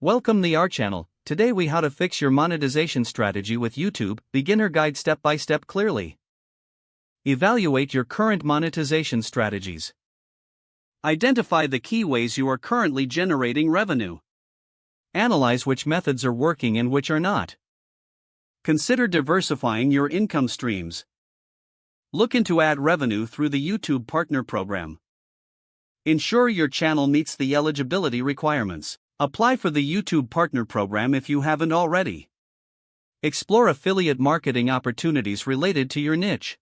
Welcome to our channel. Today we how to fix your monetization strategy with YouTube, beginner guide step by step clearly. Evaluate your current monetization strategies. Identify the key ways you are currently generating revenue. Analyze which methods are working and which are not. Consider diversifying your income streams. Look into ad revenue through the YouTube Partner Program. Ensure your channel meets the eligibility requirements. Apply for the YouTube Partner Program if you haven't already. Explore affiliate marketing opportunities related to your niche.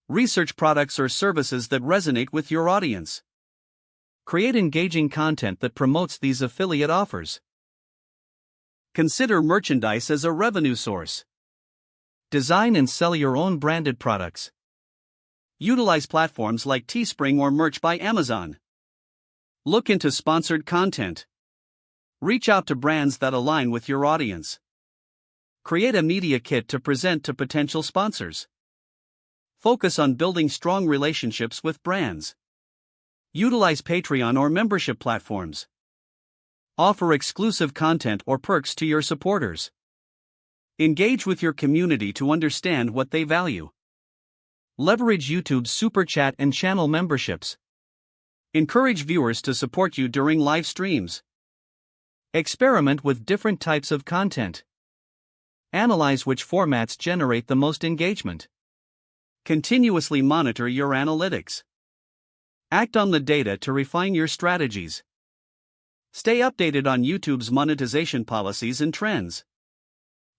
Research products or services that resonate with your audience. Create engaging content that promotes these affiliate offers. Consider merchandise as a revenue source. Design and sell your own branded products. Utilize platforms like Teespring or Merch by Amazon. Look into sponsored content. Reach out to brands that align with your audience. Create a media kit to present to potential sponsors. Focus on building strong relationships with brands. Utilize Patreon or membership platforms. Offer exclusive content or perks to your supporters. Engage with your community to understand what they value. Leverage YouTube's Super Chat and channel memberships. Encourage viewers to support you during live streams. Experiment with different types of content. Analyze which formats generate the most engagement. Continuously monitor your analytics. Act on the data to refine your strategies. Stay updated on YouTube's monetization policies and trends.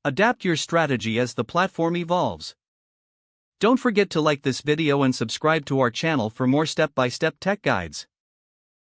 Adapt your strategy as the platform evolves. Don't forget to like this video and subscribe to our channel for more step-by-step tech guides.